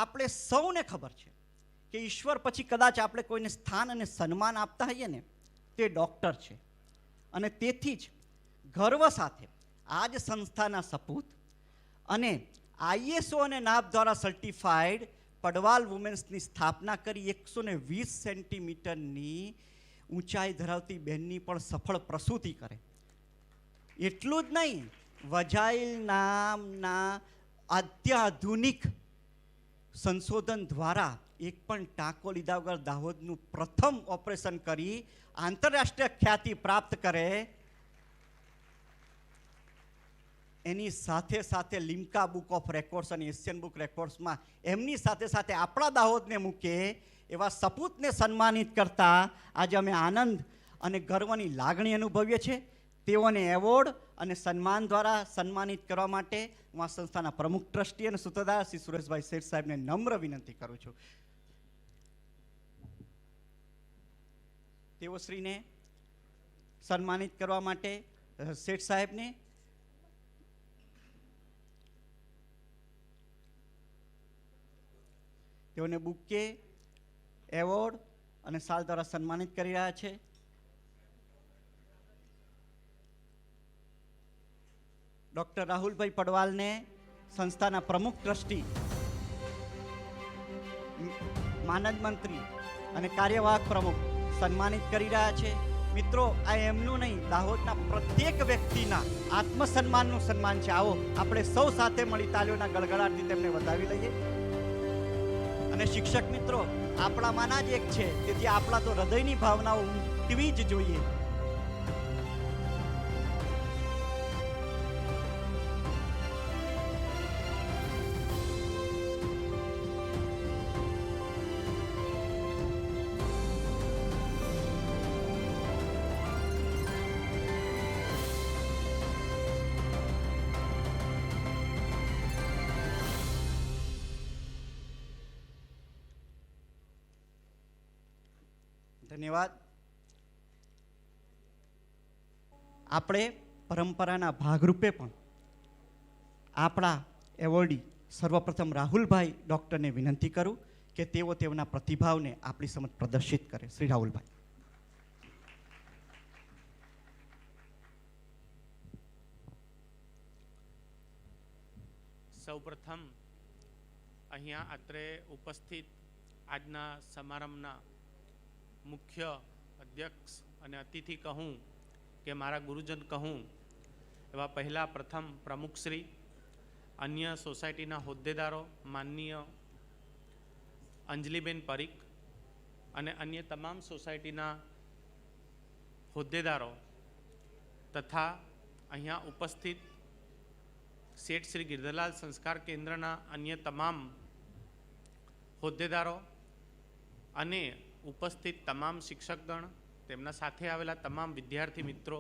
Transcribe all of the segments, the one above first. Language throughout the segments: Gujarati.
આપણે સૌને ખબર છે કે ઈશ્વર પછી કદાચ આપણે કોઈને સ્થાન અને સન્માન આપતા હોઈએ ને તે ડૉક્ટર છે. અને તેથી જ ગર્વ સાથે આ જ સંસ્થાના સપૂત અને ISO અને નાપ દ્વારા સર્ટિફાઈડ પડવાલ વુમેન્સની સ્થાપના કરી 120 સેન્ટીમીટરની ઊંચાઈ ધરાવતી બહેનની પણ સફળ પ્રસૂતિ કરે. એટલું જ નહીં, વજાઇલ નામના અત્યાધુનિક સંશોધન દ્વારા એક પણ ટાંકો લીધા વગર દાહોદનું પ્રથમ ઓપરેશન કરી આંતરરાષ્ટ્રીય ખ્યાતિ પ્રાપ્ત કરે. એની સાથે સાથે લિમ્કા બુક ઓફ રેકોર્ડ્સ અને એશિયન બુક રેકોર્ડ્સમાં એમની સાથે સાથે આપણા દાહોદને મૂકે એવા સપૂતને સન્માનિત કરતા આજે અમે આનંદ અને ગર્વની લાગણી અનુભવીએ છીએ. તેઓને એવોર્ડ અને સન્માન દ્વારા સન્માનિત કરવા માટે હું આ સંસ્થાના પ્રમુખ ટ્રસ્ટી અને સૂત્રધાર શ્રી સુરેશભાઈ શેઠ સાહેબને નમ્ર વિનંતી કરું છું. તેઓ શ્રીને સન્માનિત કરવા માટે શેઠ સાહેબને તેઓને બુકે, એવોર્ડ અને શાલ દ્વારા સન્માનિત કરી રહ્યા છે. ડૉક્ટર રાહુલભાઈ પડવાલને સંસ્થાના પ્રમુખ ટ્રસ્ટી, માનદ મંત્રી અને કાર્યવાહક પ્રમુખ સન્માનિત કરી રહ્યા છે. મિત્રો, આ એમનું નહીં, દાહોદના પ્રત્યેક વ્યક્તિના આત્મસન્માનનું સન્માન છે. આવો આપણે સૌ સાથે મળી તાલીઓના ગળગળાટથી તેમને વધાવી લઈએ. અને શિક્ષક મિત્રો આપણામાંના જ એક છે, તેથી આપણા તો હૃદયની ભાવનાઓ ઉમટવી જ જોઈએ. ધન્યવાદ. આપણે પરંપરાના ભાગરૂપે પણ આપણા એવોર્ડી સર્વપ્રથમ રાહુલભાઈ ડૉક્ટરને વિનંતી કરું કે તેઓ તેમના પ્રતિભાવને આપણી સમક્ષ પ્રદર્શિત કરે. શ્રી રાહુલભાઈ. સૌપ્રથમ અહીંયા અત્રે ઉપસ્થિત આજના સમારંભના મુખ્ય અધ્યક્ષ અને અતિથિ કહું કે મારા ગુરુજન કહું એવા પહેલાં પ્રથમ પ્રમુખશ્રી, અન્ય સોસાયટીના હોદ્દેદારો, માનનીય અંજલિબેન પરીખ અને અન્ય તમામ સોસાયટીના હોદ્દેદારો તથા અહીંયા ઉપસ્થિત શેઠ શ્રી ગિરધરલાલ સંસ્કાર કેન્દ્રના અન્ય તમામ હોદ્દેદારો અને ઉપસ્થિત તમામ શિક્ષકગણ, તેમના સાથે આવેલા તમામ વિદ્યાર્થી મિત્રો,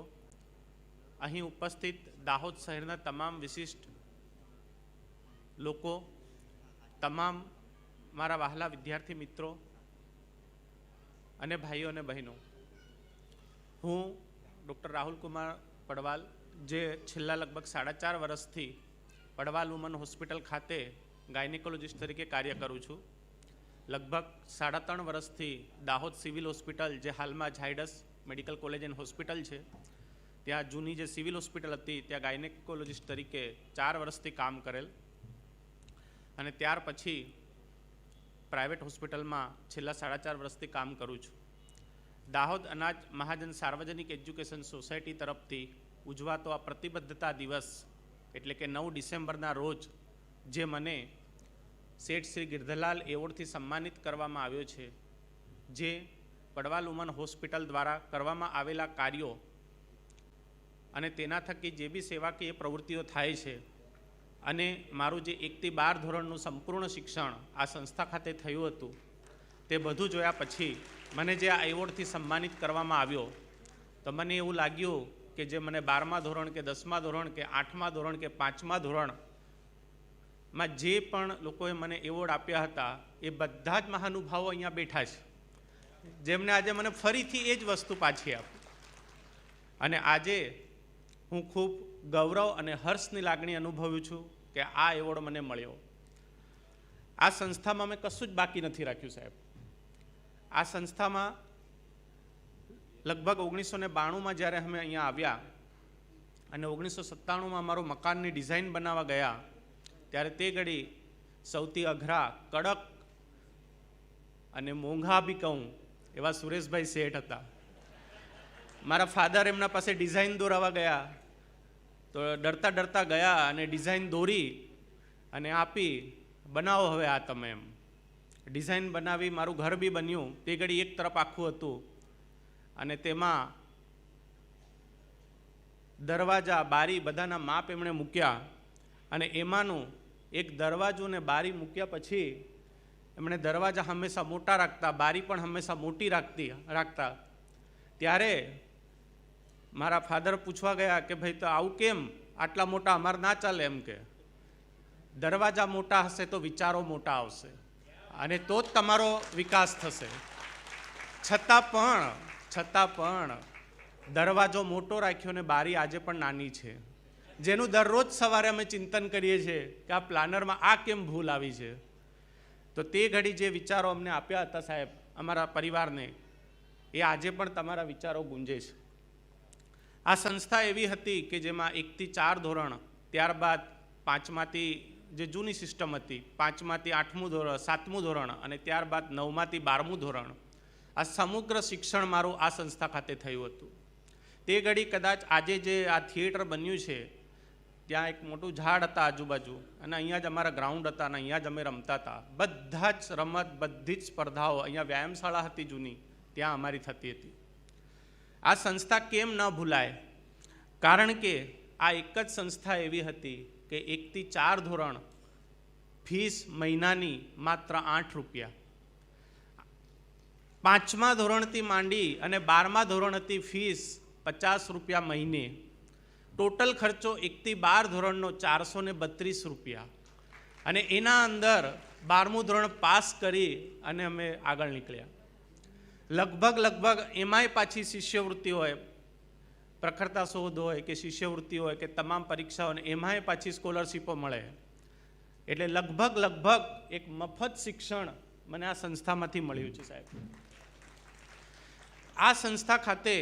અહીં ઉપસ્થિત દાહોદ શહેરના તમામ વિશિષ્ટ લોકો, તમામ મારા વહાલા વિદ્યાર્થી મિત્રો અને ભાઈઓ અને બહેનો, હું ડૉક્ટર રાહુલ કુમાર પડવાલ, જે છેલ્લા લગભગ 4.5 વર્ષથી પડવાલ વુમન હોસ્પિટલ ખાતે ગાયનેકોલોજીસ્ટ તરીકે કાર્ય કરું છું. લગભગ 3.5 વર્ષથી દાહોદ સિવિલ હોસ્પિટલ, જે હાલમાં Zydus medical college and hospital છે, ત્યાં જૂની જે સિવિલ હોસ્પિટલ હતી ત્યાં ગાયનેકોલોજીસ્ટ તરીકે 4 વર્ષથી કામ કરેલ અને ત્યાર પછી પ્રાઇવેટ હોસ્પિટલમાં છેલ્લા 4.5 વર્ષથી કામ કરું છું. દાહોદ અનાજ મહાજન સાર્વજનિક એજ્યુકેશન સોસાયટી તરફથી ઉજવાતો આ પ્રતિબદ્ધતા દિવસ એટલે કે 9 ડિસેમ્બરના રોજ જે મને શેઠ શ્રી ગિરધરલાલ એવોર્ડથી સન્માનિત કરવામાં આવ્યો છે, જે પડવાલ વુમન હોસ્પિટલ દ્વારા કરવામાં આવેલા કાર્યો અને તેના થકી જે બી સેવાકીય પ્રવૃત્તિઓ થાય છે અને મારું જે 1 થી 12 ધોરણનું સંપૂર્ણ શિક્ષણ આ સંસ્થા ખાતે થયું હતું, તે બધું જોયા પછી મને જે આ એવોર્ડથી સન્માનિત કરવામાં આવ્યો તો મને એવું લાગ્યું કે જે મને 12મા ધોરણ કે 10મા ધોરણ કે 8મા ધોરણ કે 5મા ધોરણમાં જે પણ લોકોએ મને એવોર્ડ આપ્યા હતા એ બધા જ મહાનુભાવો અહીંયા બેઠા છે, જેમને આજે મને ફરીથી એ જ વસ્તુ પાછી આપી. અને આજે હું ખૂબ ગૌરવ અને હર્ષની લાગણી અનુભવું છું કે આ એવોર્ડ મને મળ્યો. આ સંસ્થામાં મેં કશું જ બાકી નથી રાખ્યું સાહેબ. આ સંસ્થામાં લગભગ 1992માં જ્યારે અમે અહીંયા આવ્યા અને 1997માં અમારું મકાનની ડિઝાઇન બનાવવા ગયા, ત્યારે તે ઘડી સૌથી અઘરા, કડક અને મોંઘા બી કહું એવા સુરેશભાઈ શેઠ હતા. મારા ફાધર એમના પાસે ડિઝાઇન દોરાવા ગયા તો ડરતા ડરતા ગયા અને ડિઝાઇન દોરી અને આપી, બનાવો હવે આ તમે એમ. ડિઝાઇન બનાવી, મારું ઘર બી બન્યું. તે ઘડી એક તરફ આખું હતું અને તેમાં દરવાજા, બારી બધાના માપ એમણે મૂક્યા અને એમાંનું એક દરવાજો ને બારી મૂક્યા પછી એમણે દરવાજા હંમેશા મોટા રાખતા, બારી પણ હંમેશા મોટી રાખતા. ત્યારે મારા ફાધર પૂછવા ગયા કે ભાઈ તો આવું કેમ, આટલા મોટા અમારે ના ચાલે એમ. કે દરવાજા મોટા હશે તો વિચારો મોટા આવશે અને તો જ તમારો વિકાસ થશે. છતાં પણ દરવાજો મોટો રાખ્યો ને બારી આજે પણ નાની છે, જેનું દરરોજ સવારે અમે ચિંતન કરીએ છીએ કે આ પ્લાનરમાં આ કેમ ભૂલ આવી છે. તો તે ઘડી જે વિચારો અમને આપ્યા હતા સાહેબ અમારા પરિવારને, એ આજે પણ તમારા વિચારો ગુંજે છે. આ સંસ્થા એવી હતી કે જેમાં 1 થી 4 ધોરણ, ત્યારબાદ 5માંથી જે જૂની સિસ્ટમ હતી, 5માંથી 8મું ધોરણ, 7મું ધોરણ અને ત્યારબાદ 9માંથી 12મું ધોરણ, આ સમગ્ર શિક્ષણ મારું આ સંસ્થા ખાતે થયું હતું. તે ઘડી કદાચ આજે જે આ થિયેટર બન્યું છે ત્યાં એક મોટું ઝાડ હતા આજુબાજુ અને અહીંયા જ અમારા ગ્રાઉન્ડ હતા અને અહીંયા જ અમે રમતા હતા. બધા જ રમત, બધી જ સ્પર્ધાઓ અહીંયા વ્યાયામશાળા હતી જૂની, ત્યાં અમારી થતી હતી. આ સંસ્થા કેમ ન ભૂલાય? કારણ કે આ એક જ સંસ્થા એવી હતી કે 1 થી 4 ધોરણ ફીસ મહિનાની માત્ર 8 રૂપિયા, 5મા ધોરણથી માંડી અને 12મા ધોરણથી ફીસ 50 રૂપિયા મહિને. ટોટલ ખર્ચો 1 થી 12 ધોરણનો 432 રૂપિયા. અને એના અંદર 12મું ધોરણ પાસ કરી અને અમે આગળ નીકળ્યા. લગભગ એમાંય પાછી શિષ્યવૃત્તિ હોય, પ્રખરતા શોધ હોય કે શિષ્યવૃત્તિ હોય કે તમામ પરીક્ષાઓને એમાંય પાછી સ્કોલરશીપો મળે. એટલે લગભગ એક મફત શિક્ષણ મને આ સંસ્થામાંથી મળ્યું છે સાહેબ. આ સંસ્થા ખાતે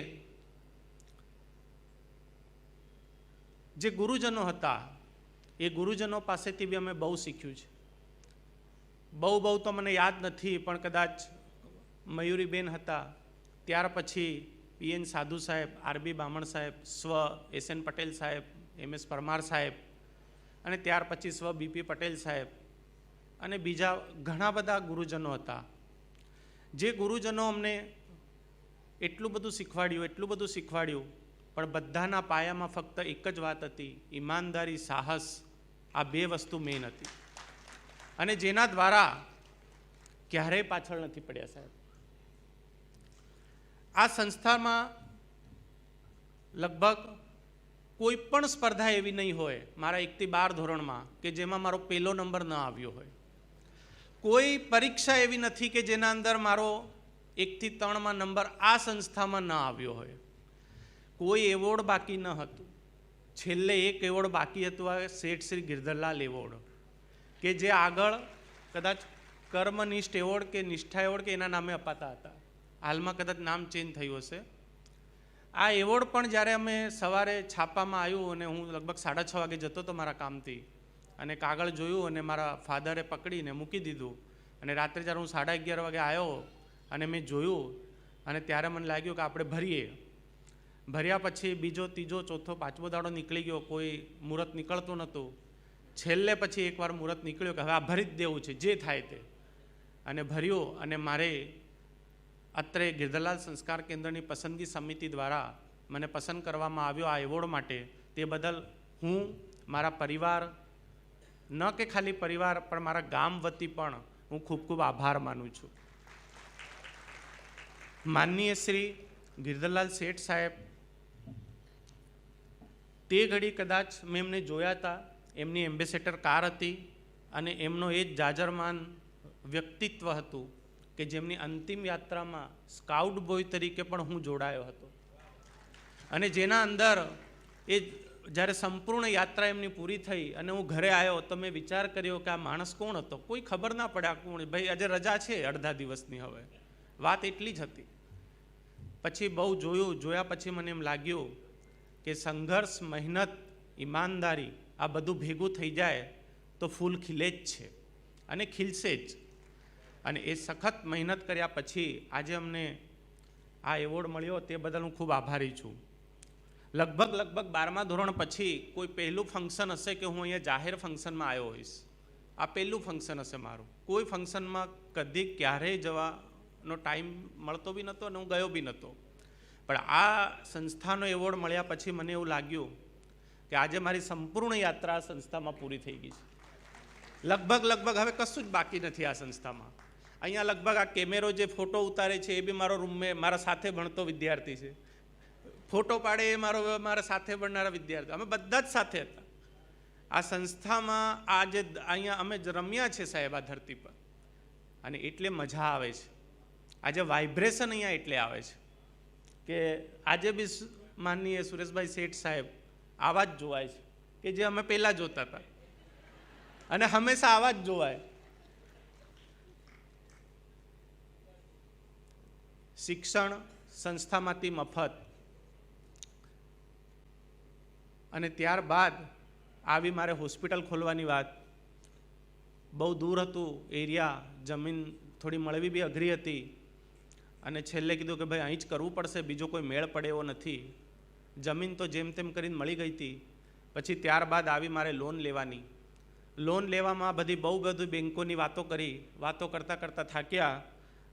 જે ગુરુજનો હતા એ ગુરુજનો પાસેથી બી અમે બહુ શીખ્યું છે. બહુ તો મને યાદ નથી, પણ કદાચ મયુરીબેન હતા, ત્યાર પછી PN સાધુ સાહેબ, RB બામણ સાહેબ, સ્વ SN પટેલ સાહેબ, MS પરમાર સાહેબ અને ત્યાર પછી સ્વ BP પટેલ સાહેબ અને બીજા ઘણા બધા ગુરુજનો હતા. જે ગુરુજનો અમને એટલું બધું શીખવાડ્યું, પણ બધાના પાયામાં ફક્ત એક જ વાત હતી, ઈમાનદારી, સાહસ. આ 2 વસ્તુ મેઇન હતી અને જેના દ્વારા ક્યારેય પાછળ નથી પડ્યા સાહેબ. આ સંસ્થામાં લગભગ કોઈ પણ સ્પર્ધા એવી નહીં હોય મારા 1 થી 12 ધોરણમાં કે જેમાં મારો પહેલો નંબર ન આવ્યો હોય. કોઈ પરીક્ષા એવી નથી કે જેના અંદર મારો 1 થી 3માં નંબર આ સંસ્થામાં ન આવ્યો હોય. કોઈ એવોર્ડ બાકી ન હતું. છેલ્લે એક એવોર્ડ બાકી હતું, આ શેઠ શ્રી ગિરધરલાલ એવોર્ડ, કે જે આગળ કદાચ કર્મનિષ્ઠ એવોર્ડ કે નિષ્ઠા એવોર્ડ કે એના નામે અપાતા હતા. હાલમાં કદાચ નામ ચેન્જ થયું હશે. આ એવોર્ડ પણ જ્યારે અમે સવારે છાપામાં આવ્યું અને હું લગભગ 6:30 વાગે જતો હતો મારા કામથી અને કાગળ જોયું અને મારા ફાધરે પકડીને મૂકી દીધું અને રાત્રે જ્યારે હું 11:30 વાગે આવ્યો અને મેં જોયું અને ત્યારે મને લાગ્યું કે આપણે ભર્યા પછી બીજો, ત્રીજો, ચોથો, 5મો દાડો નીકળી ગયો, કોઈ મુહૂર્ત નીકળતું નહોતું. છેલ્લે પછી એકવાર મુહૂર્ત નીકળ્યું કે હવે આ ભરી જ દેવું છે, જે થાય તે, અને ભર્યું. અને મારે અત્રે ગિરધરલાલ સંસ્કાર કેન્દ્રની પસંદગી સમિતિ દ્વારા મને પસંદ કરવામાં આવ્યો આ એવોર્ડ માટે. તે બદલ હું મારા પરિવાર, ન કે ખાલી પરિવાર પણ મારા ગામ વતી પણ હું ખૂબ આભાર માનું છું. માનનીય શ્રી ગિરધરલાલ શેઠ સાહેબ, તે ઘડી કદાચ મેં એમને જોયા હતા, એમની એમ્બેસેડર કાર હતી અને એમનો એ જ જાજરમાન વ્યક્તિત્વ હતું કે જેમની અંતિમ યાત્રામાં સ્કાઉટ બોય તરીકે પણ હું જોડાયો હતો અને જેના અંદર એ જ્યારે સંપૂર્ણ યાત્રા એમની પૂરી થઈ અને હું ઘરે આવ્યો તો મેં વિચાર કર્યો કે આ માણસ કોણ હતો. કોઈ ખબર ના પડે આ કોણ. ભાઈ આજે રજા છે અડધા દિવસની. હવે વાત એટલી જ હતી. પછી બહુ જોયા પછી મને એમ લાગ્યું કે સંઘર્ષ, મહેનત, ઈમાનદારી આ બધું ભેગું થઈ જાય તો ફૂલ ખીલે જ છે અને ખીલશે જ. અને એ સખત મહેનત કર્યા પછી આજે અમને આ એવોર્ડ મળ્યો તે બદલ હું ખૂબ આભારી છું. લગભગ 12મા ધોરણ પછી કોઈ પહેલું ફંક્શન હશે કે હું અહીંયા જાહેર ફંક્શનમાં આવ્યો હોઈશ. આ પહેલું ફંક્શન હશે મારું. કોઈ ફંક્શનમાં કદી ક્યારેય જવાનો ટાઈમ મળતો બી નહોતો અને હું ગયો બી નહોતો. પણ આ સંસ્થાનો એવોર્ડ મળ્યા પછી મને એવું લાગ્યું કે આજે મારી સંપૂર્ણ યાત્રા આ સંસ્થામાં પૂરી થઈ ગઈ છે. લગભગ હવે કશું જ બાકી નથી આ સંસ્થામાં. અહીંયા લગભગ આ કેમેરો જે ફોટો ઉતારે છે એ બી મારો રૂમમેટ, મારા સાથે ભણતો વિદ્યાર્થી છે. ફોટો પાડે એ મારા સાથે ભણનારા વિદ્યાર્થી. અમે બધા જ સાથે હતા આ સંસ્થામાં. આ જે અહીંયા અમે રમ્યા છે સાહેબ આ ધરતી પર, અને એટલે મજા આવે છે. આજે વાઇબ્રેશન અહીંયા એટલે આવે છે કે આજે બી માનનીય સુરેશભાઈ શેઠ સાહેબ આવા જ જોવાય છે કે જે અમે પહેલાં જોતા હતા, અને હંમેશા આવા જ જોવાય. શિક્ષણ સંસ્થામાંથી મફત, અને ત્યારબાદ આવી મારે હોસ્પિટલ ખોલવાની વાત. બહુ દૂર હતું એરિયા, જમીન થોડી મળવી બી અઘરી હતી, અને છેલ્લે કીધું કે ભાઈ અહીં જ કરવું પડશે, બીજો કોઈ મેળ પડે એવો નથી. જમીન તો જેમ તેમ કરીને મળી ગઈ હતી. પછી ત્યારબાદ આવી મારે લોન લેવાની. લોન લેવામાં બહુ બધી બેન્કોની વાતો કરી. વાતો કરતાં કરતાં થાક્યા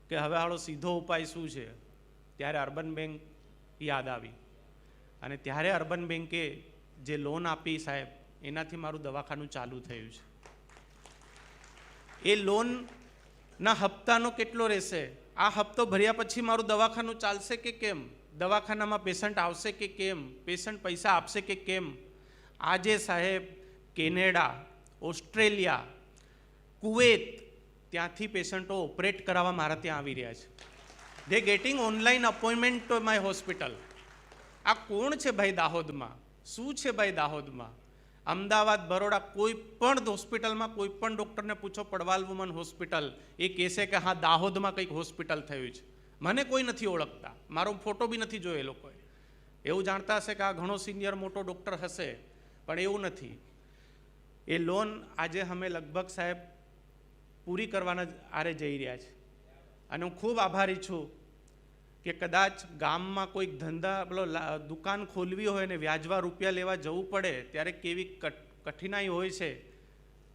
કે હવે આળો સીધો ઉપાય શું છે. ત્યારે અર્બન બેંક યાદ આવી, અને ત્યારે અર્બન બેંકે જે લોન આપી સાહેબ, એનાથી મારું દવાખાનું ચાલુ થયું છે. એ લોનના હપ્તાનો કેટલો રહેશે, આ હપ્તો ભર્યા પછી મારું દવાખાનું ચાલશે કે કેમ, દવાખાનામાં પેશન્ટ આવશે કે કેમ, પેશન્ટ પૈસા આપશે કે કેમ. આજે સાહેબ કેનેડા, ઓસ્ટ્રેલિયા, કુવેત ત્યાંથી પેશન્ટો ઓપરેટ કરાવવા મારા ત્યાં આવી રહ્યા છે. They getting online appointment to my hospital. આ કોણ છે ભાઈ દાહોદમાં? શું છે ભાઈ દાહોદમાં? અમદાવાદ, બરોડા, કોઈ પણ હોસ્પિટલમાં કોઈ પણ ડૉક્ટરને પૂછો પડવાલ વુમન હોસ્પિટલ, એ કહેશે કે હા દાહોદમાં કંઈક હોસ્પિટલ થયું છે. મને કોઈ નથી ઓળખતા, મારો ફોટો બી નથી જોયો એ લોકોએ. એવું જાણતા હશે કે આ ઘણો સિનિયર મોટો ડૉક્ટર હશે, પણ એવું નથી. એ લોન આજે અમે લગભગ સાહેબ પૂરી કરવાના આરે જઈ રહ્યા છે. અને હું ખૂબ આભારી છું કે કદાચ ગામમાં કોઈક ધંધા દુકાન ખોલવી હોય ને વ્યાજવા રૂપિયા લેવા જવું પડે ત્યારે કેવી કઠિનાઈ હોય છે,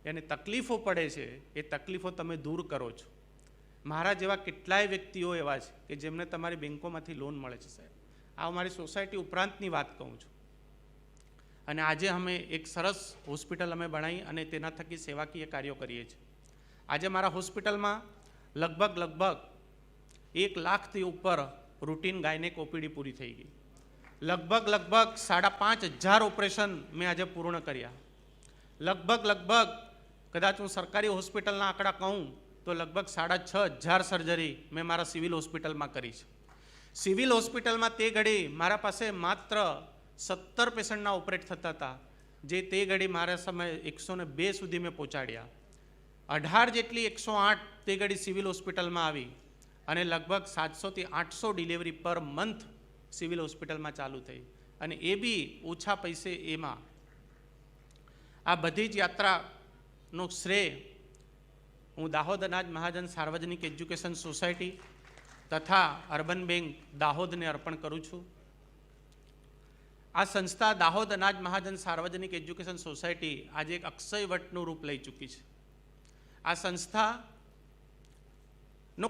એને તકલીફો પડે છે, એ તકલીફો તમે દૂર કરો છો. મારા જેવા કેટલાય વ્યક્તિઓ એવા છે કે જેમને તમારી બેન્કોમાંથી લોન મળે છે સાહેબ. આ મારી સોસાયટી ઉપરાંતની વાત કહું છું. અને આજે અમે એક સરસ હોસ્પિટલ અમે બનાવી અને તેના થકી સેવાકીય કાર્યો કરીએ છીએ. આજે મારા હોસ્પિટલમાં લગભગ 1 લાખથી ઉપર રૂટીન ગાયનેક ઓપીડી પૂરી થઈ ગઈ. લગભગ 5,500 ઓપરેશન મેં આજે પૂર્ણ કર્યા. લગભગ કદાચ હું સરકારી હોસ્પિટલના આંકડા કહું તો લગભગ 6,500 સર્જરી મેં મારા સિવિલ હોસ્પિટલમાં કરી છે. સિવિલ હોસ્પિટલમાં તે ઘડી મારા પાસે માત્ર 17 પેશન્ટના ઓપરેટ થતા હતા, જે તે ઘડી મારા સમય 102 સુધી મેં પહોંચાડ્યા. 18 જેટલી 108 તે ઘડી સિવિલ હોસ્પિટલમાં આવી, અને લગભગ 700 થી 800 ડિલિવરી પર મંથ સિવિલ હોસ્પિટલમાં ચાલુ થઈ, અને એ બી ઓછા પૈસે. એમાં આ બધી જ યાત્રાનો શ્રેય હું દાહોદ અનાજ મહાજન સાર્વજનિક એજ્યુકેશન સોસાયટી તથા અર્બન બેંક દાહોદને અર્પણ કરું છું. આ સંસ્થા દાહોદ અનાજ મહાજન સાર્વજનિક એજ્યુકેશન સોસાયટી આજે એક અક્ષય વટનું રૂપ લઈ ચૂકી છે. આ સંસ્થાનો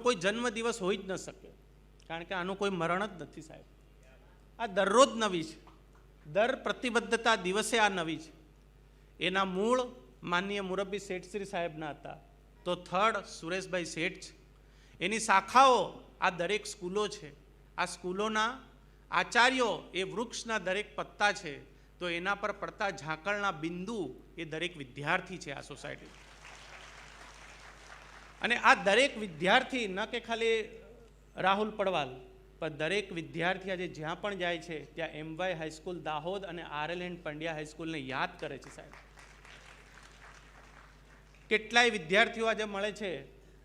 કોઈ જન્મદિવસ હોઈ જ ન શકે, કારણ કે આનું કોઈ મરણ જ નથી સાહેબ. આ દરરોજ નવી છે, દર પ્રતિબદ્ધતા દિવસે આ નવી છે. એના મૂળ માનનીય મુરબ્બી શેઠશ્રી સાહેબના હતા, તો થર્ડ સુરેશભાઈ શેઠ છે. એની શાખાઓ આ દરેક સ્કૂલો છે. આ સ્કૂલોના આચાર્યો એ વૃક્ષના દરેક પત્તા છે, તો એના પર પડતા ઝાકળના બિંદુ એ દરેક વિદ્યાર્થી છે આ સોસાયટી. અને આ દરેક વિદ્યાર્થી ન કે ખાલી રાહુલ પડવાલ, પણ દરેક વિદ્યાર્થી આજે જ્યાં પણ જાય છે ત્યાં એમવાય હાઈસ્કૂલ દાહોદ અને RL પંડ્યા હાઈસ્કૂલને યાદ કરે છે સાહેબ. કેટલાય વિદ્યાર્થીઓ આજે મળે છે,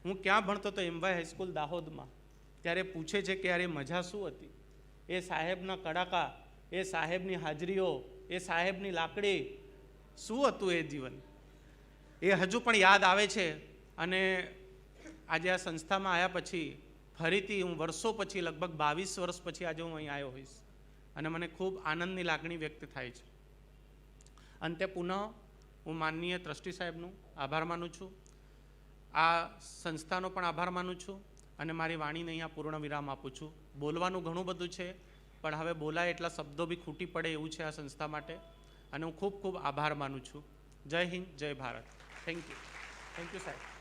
હું ક્યાં ભણતો તો એમવાય હાઈસ્કૂલ દાહોદમાં, ત્યારે પૂછે છે કે યાર એ મજા શું હતી, એ સાહેબના કડાકા, એ સાહેબની હાજરીઓ, એ સાહેબની લાકડી, શું હતું એ જીવન, એ હજુ પણ યાદ આવે છે. અને આજે આ સંસ્થામાં આવ્યા પછી ફરીથી હું વર્ષો પછી, લગભગ 22 વર્ષ પછી આજે હું અહીં આવ્યો હોઈશ અને મને ખૂબ આનંદની લાગણી વ્યક્ત થાય છે. અંતે પુનઃ હું માનનીય ટ્રસ્ટી સાહેબનું આભાર માનું છું, આ સંસ્થાનો પણ આભાર માનું છું અને મારી વાણીને અહીંયા પૂર્ણ વિરામ આપું છું. બોલવાનું ઘણું બધું છે, પણ હવે બોલાય એટલા શબ્દો બી ખૂટી પડે એવું છે આ સંસ્થા માટે, અને હું ખૂબ ખૂબ આભાર માનું છું. જય હિન્દ, જય ભારત. થેન્ક યુ સાહેબ.